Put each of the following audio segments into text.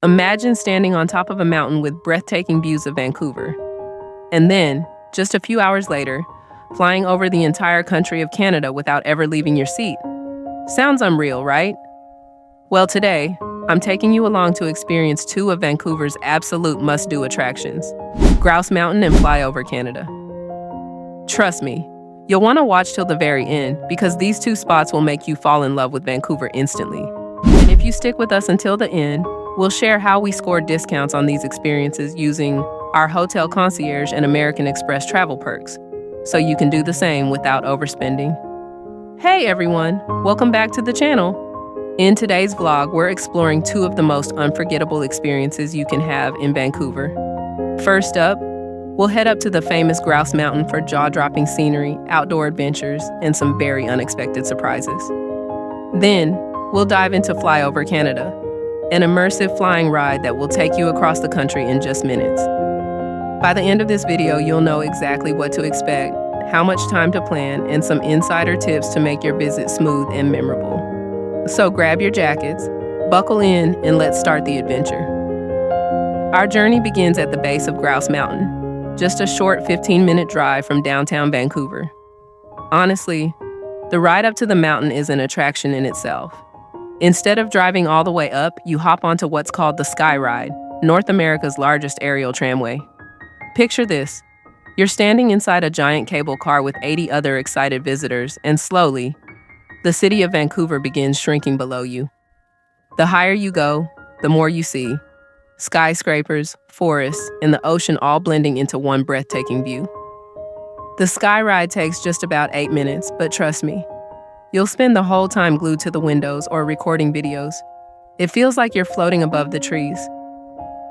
Imagine standing on top of a mountain with breathtaking views of Vancouver. And then, just a few hours later, flying over the entire country of Canada without ever leaving your seat. Sounds unreal, right? Well, today, I'm taking you along to experience two of Vancouver's absolute must-do attractions, Grouse Mountain and FlyOver Canada. Trust me, you'll want to watch till the very end because these two spots will make you fall in love with Vancouver instantly. And if you stick with us until the end, we'll share how we scored discounts on these experiences using our hotel concierge and American Express travel perks, so you can do the same without overspending. Hey everyone, welcome back to the channel. In today's vlog, we're exploring two of the most unforgettable experiences you can have in Vancouver. First up, we'll head up to the famous Grouse Mountain for jaw-dropping scenery, outdoor adventures, and some very unexpected surprises. Then, we'll dive into FlyOver Canada, an immersive flying ride that will take you across the country in just minutes. By the end of this video, you'll know exactly what to expect, how much time to plan, and some insider tips to make your visit smooth and memorable. So grab your jackets, buckle in, and let's start the adventure. Our journey begins at the base of Grouse Mountain, just a short 15-minute drive from downtown Vancouver. Honestly, the ride up to the mountain is an attraction in itself. Instead of driving all the way up, you hop onto what's called the Skyride, North America's largest aerial tramway. Picture this. You're standing inside a giant cable car with 80 other excited visitors, and slowly, the city of Vancouver begins shrinking below you. The higher you go, the more you see. Skyscrapers, forests, and the ocean all blending into one breathtaking view. The Skyride takes just about 8 minutes, but trust me, you'll spend the whole time glued to the windows or recording videos. It feels like you're floating above the trees.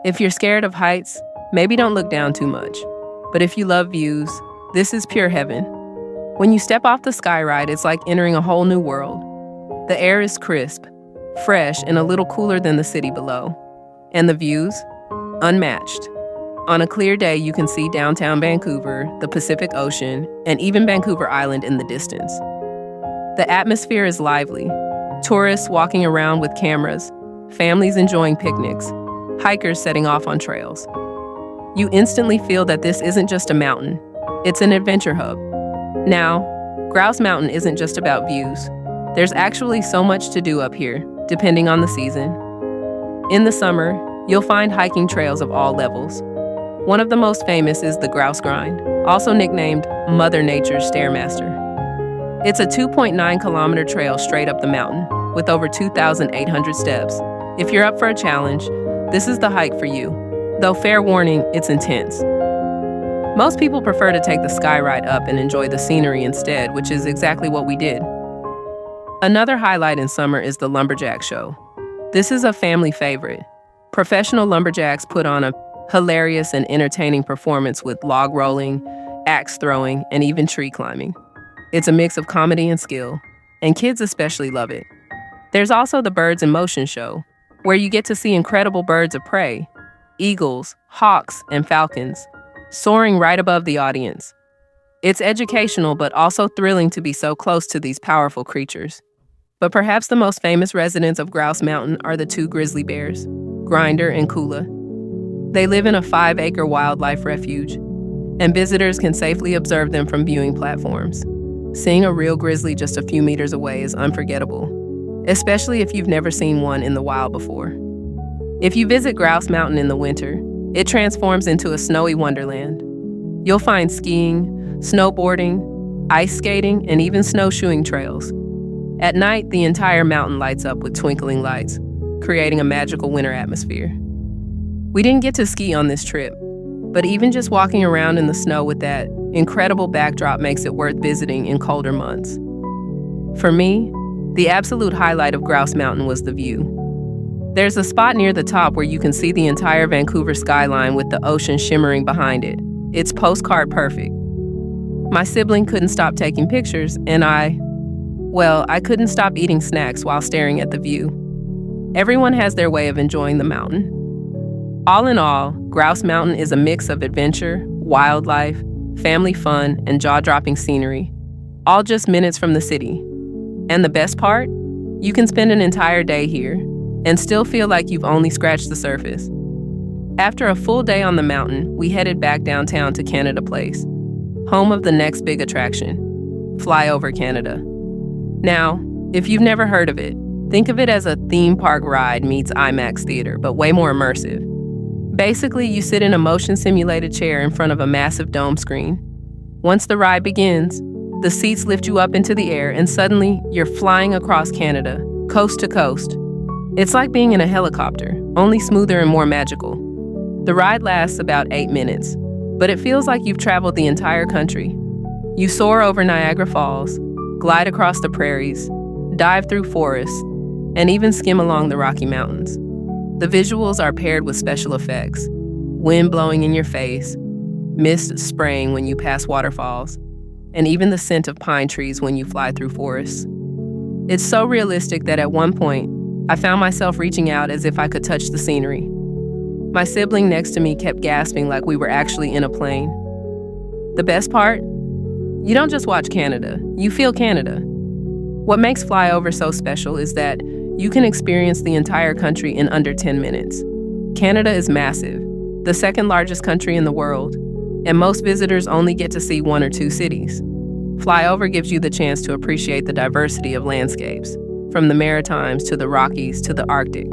If you're scared of heights, maybe don't look down too much. But if you love views, this is pure heaven. When you step off the Skyride, it's like entering a whole new world. The air is crisp, fresh, and a little cooler than the city below. And the views? Unmatched. On a clear day, you can see downtown Vancouver, the Pacific Ocean, and even Vancouver Island in the distance. The atmosphere is lively. Tourists walking around with cameras, families enjoying picnics, hikers setting off on trails. You instantly feel that this isn't just a mountain, it's an adventure hub. Now, Grouse Mountain isn't just about views. There's actually so much to do up here, depending on the season. In the summer, you'll find hiking trails of all levels. One of the most famous is the Grouse Grind, also nicknamed Mother Nature's Stairmaster. It's a 2.9-kilometer trail straight up the mountain, with over 2,800 steps. If you're up for a challenge, this is the hike for you. Though fair warning, it's intense. Most people prefer to take the Skyride up and enjoy the scenery instead, which is exactly what we did. Another highlight in summer is the Lumberjack Show. This is a family favorite. Professional lumberjacks put on a hilarious and entertaining performance with log rolling, axe throwing, and even tree climbing. It's a mix of comedy and skill, and kids especially love it. There's also the Birds in Motion show, where you get to see incredible birds of prey, eagles, hawks, and falcons, soaring right above the audience. It's educational but also thrilling to be so close to these powerful creatures. But perhaps the most famous residents of Grouse Mountain are the two grizzly bears, Grinder and Coola. They live in a 5-acre wildlife refuge, and visitors can safely observe them from viewing platforms. Seeing a real grizzly just a few meters away is unforgettable, especially if you've never seen one in the wild before. If you visit Grouse Mountain in the winter, it transforms into a snowy wonderland. You'll find skiing, snowboarding, ice skating, and even snowshoeing trails. At night, the entire mountain lights up with twinkling lights, creating a magical winter atmosphere. We didn't get to ski on this trip, but even just walking around in the snow with that incredible backdrop makes it worth visiting in colder months. For me, the absolute highlight of Grouse Mountain was the view. There's a spot near the top where you can see the entire Vancouver skyline with the ocean shimmering behind it. It's postcard perfect. My sibling couldn't stop taking pictures, and I couldn't stop eating snacks while staring at the view. Everyone has their way of enjoying the mountain. All in all, Grouse Mountain is a mix of adventure, wildlife, family fun, and jaw-dropping scenery, all just minutes from the city. And the best part? You can spend an entire day here, and still feel like you've only scratched the surface. After a full day on the mountain, we headed back downtown to Canada Place, home of the next big attraction, FlyOver Canada. Now, if you've never heard of it, think of it as a theme park ride meets IMAX theater, but way more immersive. Basically, you sit in a motion-simulated chair in front of a massive dome screen. Once the ride begins, the seats lift you up into the air, and suddenly, you're flying across Canada, coast to coast. It's like being in a helicopter, only smoother and more magical. The ride lasts about 8 minutes, but it feels like you've traveled the entire country. You soar over Niagara Falls, glide across the prairies, dive through forests, and even skim along the Rocky Mountains. The visuals are paired with special effects, wind blowing in your face, mist spraying when you pass waterfalls, and even the scent of pine trees when you fly through forests. It's so realistic that at one point, I found myself reaching out as if I could touch the scenery. My sibling next to me kept gasping like we were actually in a plane. The best part? You don't just watch Canada, you feel Canada. What makes FlyOver so special is that you can experience the entire country in under 10 minutes. Canada is massive, the second largest country in the world, and most visitors only get to see 1 or 2 cities. FlyOver gives you the chance to appreciate the diversity of landscapes, from the Maritimes to the Rockies to the Arctic.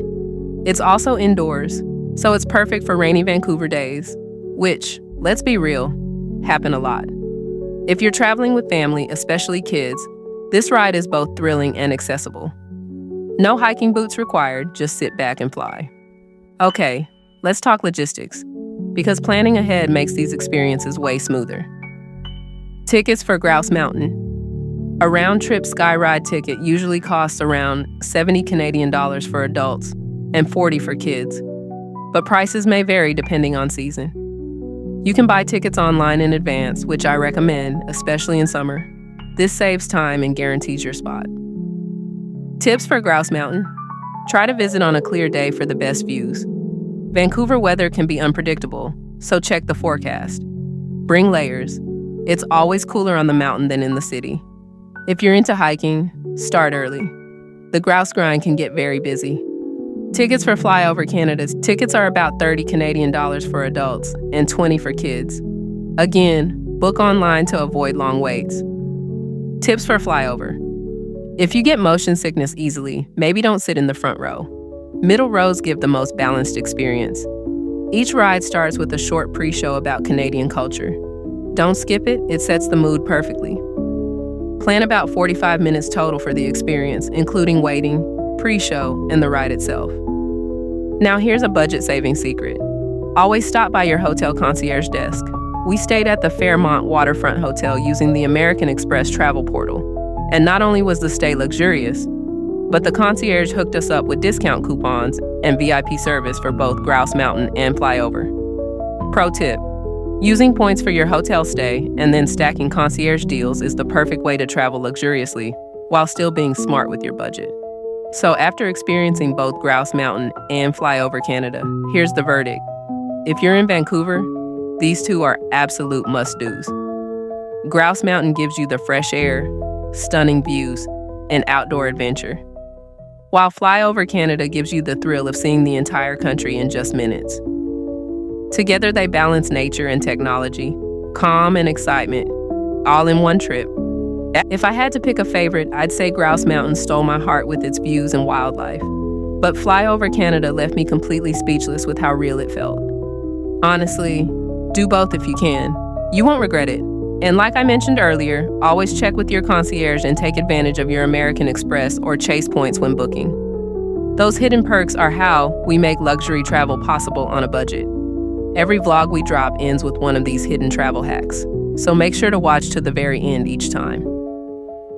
It's also indoors, so it's perfect for rainy Vancouver days, which, let's be real, happen a lot. If you're traveling with family, especially kids, this ride is both thrilling and accessible. No hiking boots required, just sit back and fly. Okay, let's talk logistics, because planning ahead makes these experiences way smoother. Tickets for Grouse Mountain. A round-trip Skyride ticket usually costs around $70 Canadian for adults and $40 for kids, but prices may vary depending on season. You can buy tickets online in advance, which I recommend, especially in summer. This saves time and guarantees your spot. Tips for Grouse Mountain. Try to visit on a clear day for the best views. Vancouver weather can be unpredictable, so check the forecast. Bring layers. It's always cooler on the mountain than in the city. If you're into hiking, start early. The grouse grind can get very busy. Tickets for FlyOver Canada's tickets are about $30 Canadian for adults and $20 for kids. Again, book online to avoid long waits. Tips for FlyOver. If you get motion sickness easily, maybe don't sit in the front row. Middle rows give the most balanced experience. Each ride starts with a short pre-show about Canadian culture. Don't skip it, it sets the mood perfectly. Plan about 45 minutes total for the experience, including waiting, pre-show, and the ride itself. Now here's a budget-saving secret. Always stop by your hotel concierge desk. We stayed at the Fairmont Waterfront Hotel using the American Express travel portal. And not only was the stay luxurious, but the concierge hooked us up with discount coupons and VIP service for both Grouse Mountain and FlyOver. Pro tip, using points for your hotel stay and then stacking concierge deals is the perfect way to travel luxuriously while still being smart with your budget. So after experiencing both Grouse Mountain and FlyOver Canada, here's the verdict. If you're in Vancouver, these two are absolute must-dos. Grouse Mountain gives you the fresh air, stunning views, and outdoor adventure, while FlyOver Canada gives you the thrill of seeing the entire country in just minutes. Together they balance nature and technology, calm and excitement, all in one trip. If I had to pick a favorite, I'd say Grouse Mountain stole my heart with its views and wildlife, but FlyOver Canada left me completely speechless with how real it felt. Honestly, do both if you can. You won't regret it. And like I mentioned earlier, always check with your concierge and take advantage of your American Express or Chase points when booking. Those hidden perks are how we make luxury travel possible on a budget. Every vlog we drop ends with one of these hidden travel hacks, so make sure to watch to the very end each time.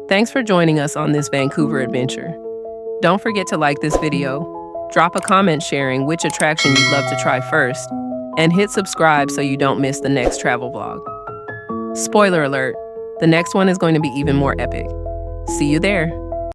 Thanks for joining us on this Vancouver adventure. Don't forget to like this video, drop a comment sharing which attraction you'd love to try first, and hit subscribe so you don't miss the next travel vlog. Spoiler alert, the next one is going to be even more epic. See you there.